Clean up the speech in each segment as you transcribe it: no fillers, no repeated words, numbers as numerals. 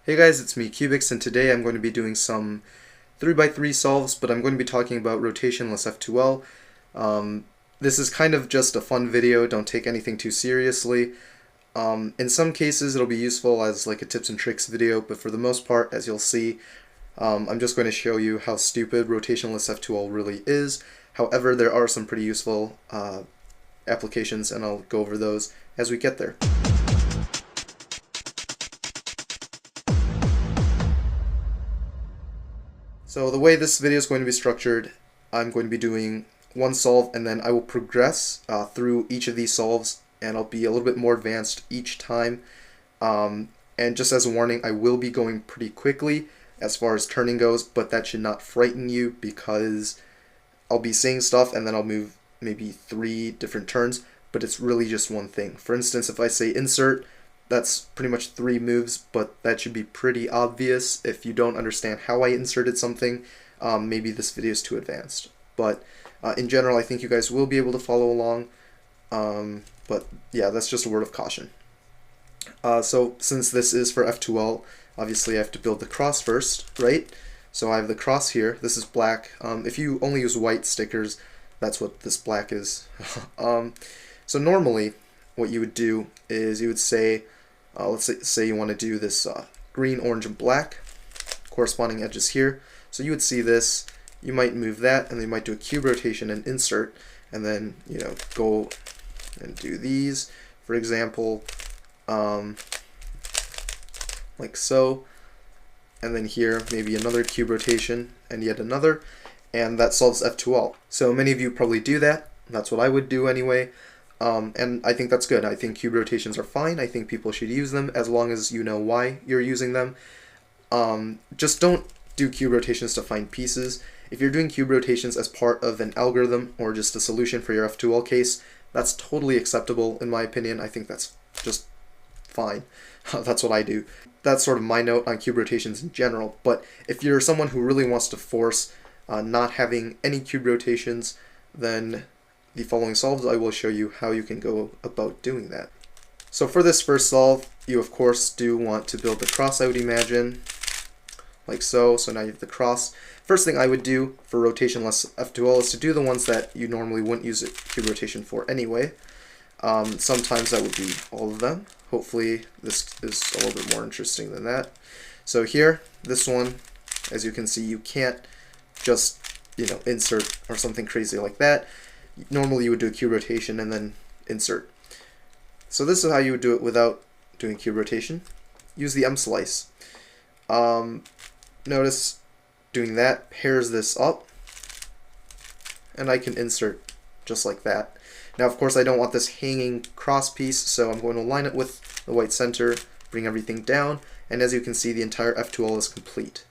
Hey guys, it's me, cyoubx, and today I'm going to be doing some 3x3 solves, but I'm going to be talking about rotationless F2L. This is kind of just a fun video, don't take anything too seriously. In some cases it'll be useful as like a tips and tricks video, but for the most part, as you'll see, I'm just going to show you how stupid rotationless F2L really is. However, there are some pretty useful applications, and I'll go over those as we get there. So the way this video is going to be structured, I'm going to be doing one solve and then I will progress through each of these solves, and I'll be a little bit more advanced each time. And just as a warning, I will be going pretty quickly as far as turning goes, but that should not frighten you because I'll be saying stuff and then I'll move maybe 3 different turns, but it's really just one thing. For instance, if I say insert, that's pretty much 3 moves, but that should be pretty obvious. If you don't understand how I inserted something, maybe this video is too advanced. But in general, I think you guys will be able to follow along. But yeah, that's just a word of caution. So since this is for F2L, obviously I have to build the cross first, right? So I have the cross here. This is black. If you only use white stickers, that's what this black is. So normally, what you would do is you would say, let's say you want to do this green, orange, and black, corresponding edges here. So you would see this, you might move that, and then you might do a cube rotation and insert, and then go and do these, for example, like so, and then here maybe another cube rotation and yet another, and that solves F2L. So many of you probably do that. That's what I would do anyway. And I think that's good. I think cube rotations are fine. I think people should use them as long as you know why you're using them. Just don't do cube rotations to find pieces. If you're doing cube rotations as part of an algorithm or just a solution for your F2L case, that's totally acceptable in my opinion. I think that's just fine. That's what I do. That's sort of my note on cube rotations in general. But if you're someone who really wants to force not having any cube rotations, then the following solves I will show you how you can go about doing that. So for this first solve, you of course do want to build the cross, I would imagine, like so. So now you have the cross. First thing I would do for rotationless F2L is to do the ones that you normally wouldn't use a cube rotation for anyway. Sometimes that would be all of them. Hopefully this is a little bit more interesting than that. So here, this one, as you can see, you can't just insert or something crazy like that. Normally you would do a cube rotation and then insert. So this is how you would do it without doing cube rotation. Use the M slice. Notice doing that pairs this up, and I can insert just like that. Now of course I don't want this hanging cross piece, so I'm going to align it with the white center, bring everything down, and as you can see the entire F2L is complete.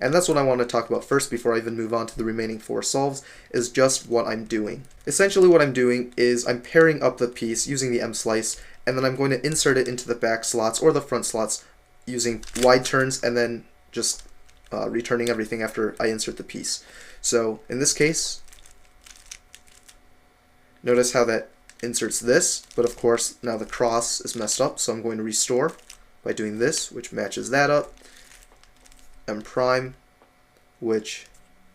And that's what I want to talk about first before I even move on to the remaining 4 solves, is just what I'm doing. Essentially what I'm doing is I'm pairing up the piece using the M slice, and then I'm going to insert it into the back slots or the front slots using wide turns, and then just returning everything after I insert the piece. So in this case, notice how that inserts this, but of course now the cross is messed up, so I'm going to restore by doing this, which matches that up. M prime, which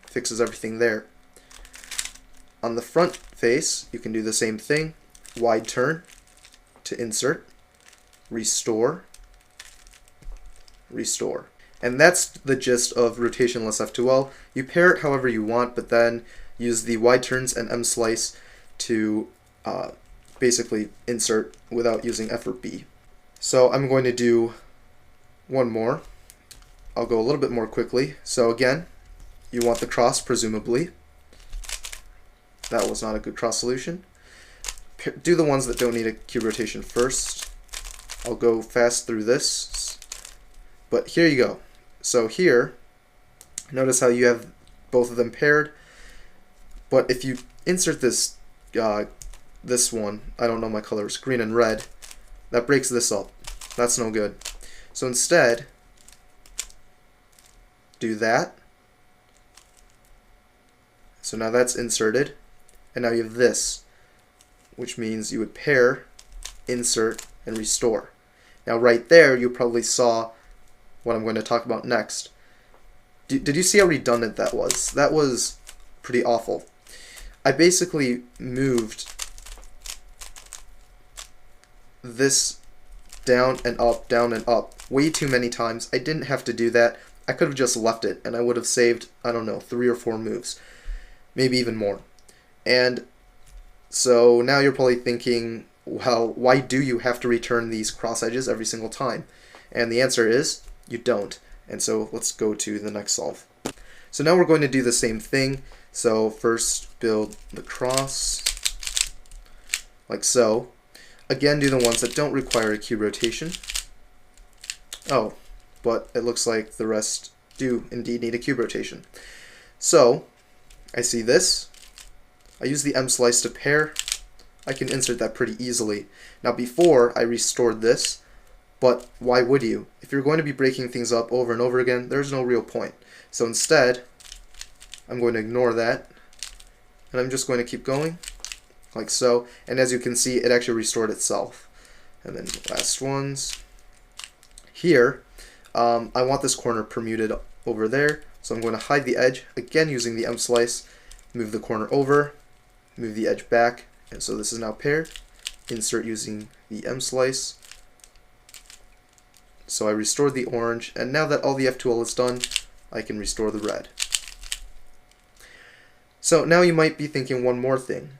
fixes everything there. On the front face, you can do the same thing. Wide turn to insert, restore, restore. And that's the gist of rotationless F2L. You pair it however you want, but then use the wide turns and M slice to basically insert without using F or B. So I'm going to do one more. I'll go a little bit more quickly. So again, you want the cross, presumably. That was not a good cross solution. Do the ones that don't need a cube rotation first. I'll go fast through this. But here you go. So here, notice how you have both of them paired. But if you insert this this one, I don't know my colors, green and red, that breaks this up. That's no good. So instead, do that. So now that's inserted, and now you have this, which means you would pair, insert, and restore. Now right there you probably saw what I'm going to talk about next. Did you see how redundant that was? That was pretty awful. I basically moved this down and up way too many times. I didn't have to do that. I could have just left it and I would have saved, I don't know, 3 or 4 moves, maybe even more. And so now you're probably thinking, well, why do you have to return these cross edges every single time? And the answer is, you don't. And so let's go to the next solve. So now we're going to do the same thing. So first build the cross, like so. Again, do the ones that don't require a cube rotation. Oh, but it looks like the rest do indeed need a cube rotation. So I see this. I use the M slice to pair. I can insert that pretty easily. Now before I restored this, but why would you? If you're going to be breaking things up over and over again, there's no real point. So instead, I'm going to ignore that, and I'm just going to keep going, like so. And as you can see, it actually restored itself. And then last ones. Here, I want this corner permuted over there, so I'm going to hide the edge, again using the M slice, move the corner over, move the edge back, and so this is now paired. Insert using the M slice. So I restored the orange, and now that all the F2L is done, I can restore the red. So now you might be thinking one more thing.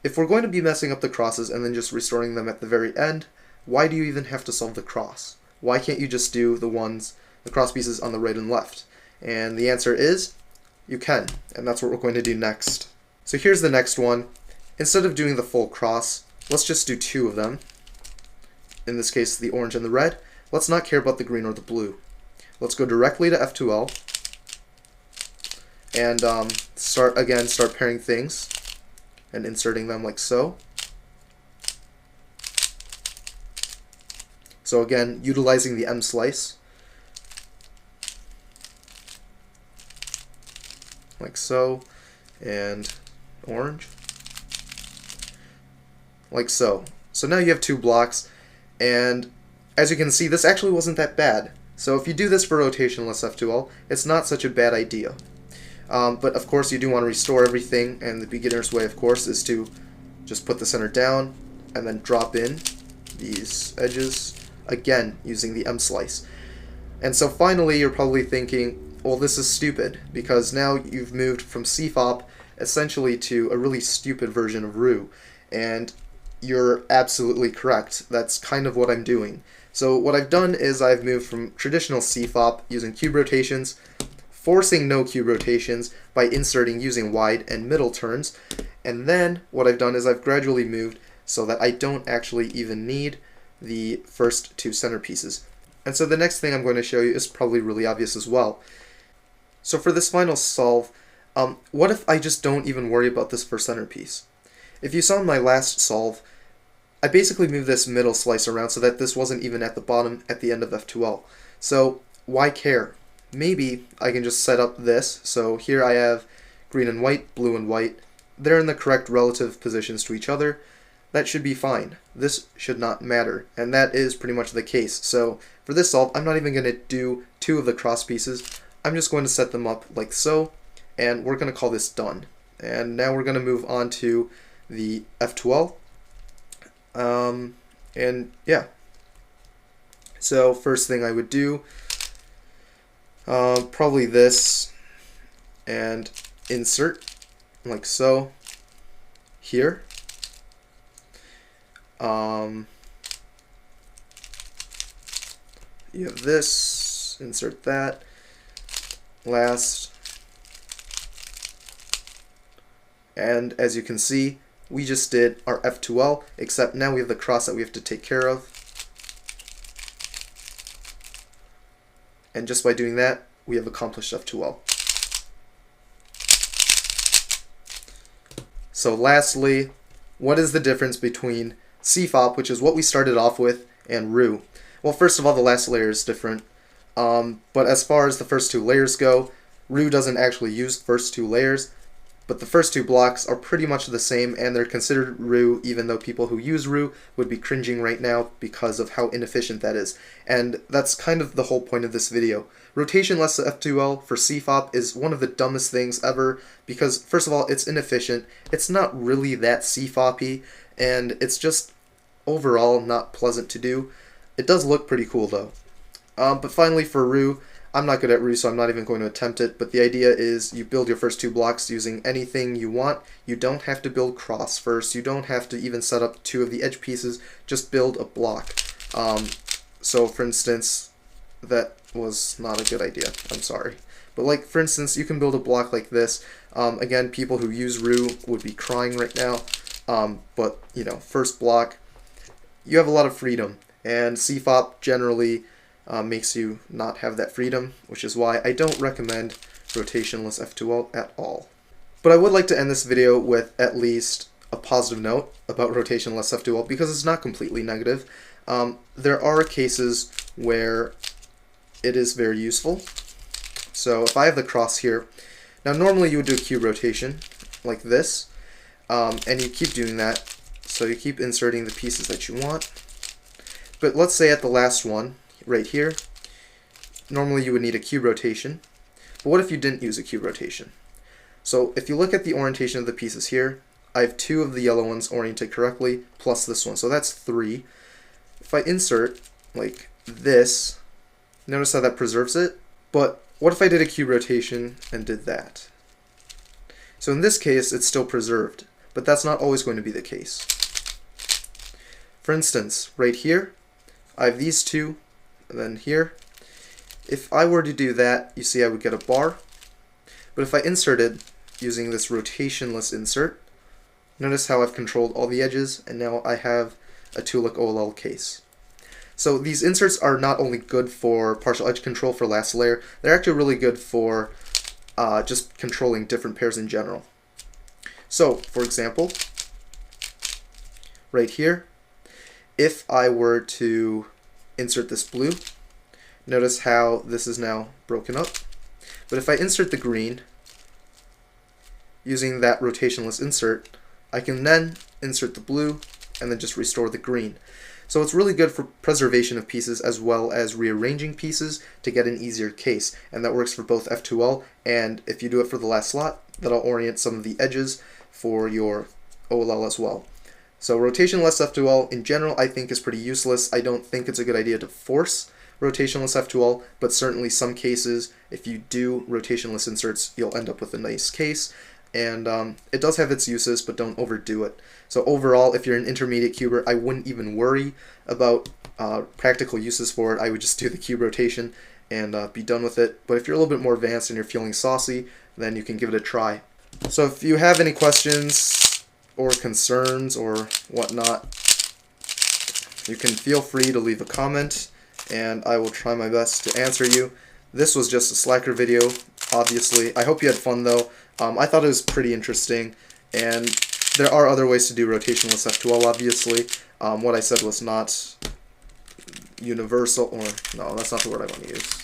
If we're going to be messing up the crosses and then just restoring them at the very end, why do you even have to solve the cross? Why can't you just do the cross pieces on the right and left? And the answer is, you can, and that's what we're going to do next. So here's the next one. Instead of doing the full cross, let's just do 2 of them. In this case, the orange and the red. Let's not care about the green or the blue. Let's go directly to F2L and start pairing things and inserting them like so. So again, utilizing the M slice, like so, and orange, like so. So now you have 2 blocks. And as you can see, this actually wasn't that bad. So if you do this for rotationless F2L, it's not such a bad idea. But of course you do want to restore everything, and the beginner's way, of course, is to just put the center down and then drop in these edges, again using the M slice. And so finally you're probably thinking, well, this is stupid, because now you've moved from CFOP essentially to a really stupid version of Roux. And you're absolutely correct. That's kind of what I'm doing. So what I've done is I've moved from traditional CFOP using cube rotations, forcing no cube rotations by inserting using wide and middle turns, and then what I've done is I've gradually moved so that I don't actually even need the first 2 centerpieces. And so the next thing I'm going to show you is probably really obvious as well. So for this final solve, what if I just don't even worry about this first centerpiece? If you saw in my last solve, I basically moved this middle slice around so that this wasn't even at the bottom at the end of F2L. So why care? Maybe I can just set up this. So here I have green and white, blue and white. They're in the correct relative positions to each other. That should be fine. This should not matter. And that is pretty much the case. So for this solve, I'm not even going to do 2 of the cross pieces. I'm just going to set them up like so. And we're going to call this done. And now we're going to move on to the F2L. And yeah, so first thing I would do, probably this, and insert, like so, here. You have this, insert that, last, and as you can see, we just did our F2L, except now we have the cross that we have to take care of. And just by doing that, we have accomplished F2L. So lastly, what is the difference between CFOP, which is what we started off with, and Roux? Well, first of all, the last layer is different. But as far as the first 2 layers go, Roux doesn't actually use first 2 layers. but the first two blocks are pretty much the same, and they're considered Roux, even though people who use Roux would be cringing right now because of how inefficient that is. And that's kind of the whole point of this video. Rotationless F2L for CFOP is one of the dumbest things ever because, first of all, it's inefficient, it's not really that CFOP-y, and it's just overall not pleasant to do. It does look pretty cool though. But finally for Roux, I'm not good at Roux, so I'm not even going to attempt it, but the idea is you build your first two blocks using anything you want. You don't have to build cross first, you don't have to even set up two of the edge pieces, just build a block. So for instance, that was not a good idea, I'm sorry. But like for instance, you can build a block like this. Again, people who use Roux would be crying right now, but you know, first block, you have a lot of freedom, and CFOP generally makes you not have that freedom, which is why I don't recommend Rotationless F2L at all. But I would like to end this video with at least a positive note about Rotationless F2L because it's not completely negative. There are cases where it is very useful. So if I have the cross here, now normally you would do a cube rotation like this, and you keep doing that, so you keep inserting the pieces that you want. But let's say at the last one, right here, normally you would need a cube rotation, but what if you didn't use a cube rotation? So if you look at the orientation of the pieces here, I have two of the yellow ones oriented correctly, plus this one, so that's 3. If I insert like this, notice how that preserves it, but what if I did a cube rotation and did that? So in this case, it's still preserved, but that's not always going to be the case. For instance, right here, I have these two, and then here. If I were to do that, you see I would get a bar, but if I inserted using this rotationless insert, notice how I've controlled all the edges, and now I have a 2-look OLL case. So these inserts are not only good for partial edge control for last layer, they're actually really good for just controlling different pairs in general. So, for example, right here, if I were to insert this blue, notice how this is now broken up. But if I insert the green, using that rotationless insert, I can then insert the blue and then just restore the green. So it's really good for preservation of pieces as well as rearranging pieces to get an easier case. And that works for both F2L, and if you do it for the last slot, that'll orient some of the edges for your OLL as well. So rotationless F2L in general I think is pretty useless. I don't think it's a good idea to force rotationless F2L, but certainly some cases, if you do rotationless inserts, you'll end up with a nice case. And it does have its uses, but don't overdo it. So overall, if you're an intermediate cuber, I wouldn't even worry about practical uses for it. I would just do the cube rotation and be done with it. But if you're a little bit more advanced and you're feeling saucy, then you can give it a try. So if you have any questions or concerns or whatnot, you can feel free to leave a comment, and I will try my best to answer you. This was just a slacker video, obviously. I hope you had fun though. I thought it was pretty interesting, and there are other ways to do rotationless F2L, obviously. What I said was not universal, or no, that's not the word I want to use.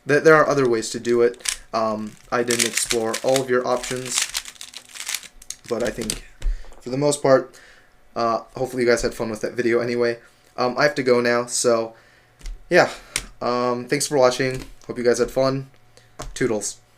There are other ways to do it. I didn't explore all of your options, but I think for the most part, hopefully you guys had fun with that video anyway. I have to go now, so yeah. Thanks for watching. Hope you guys had fun. Toodles.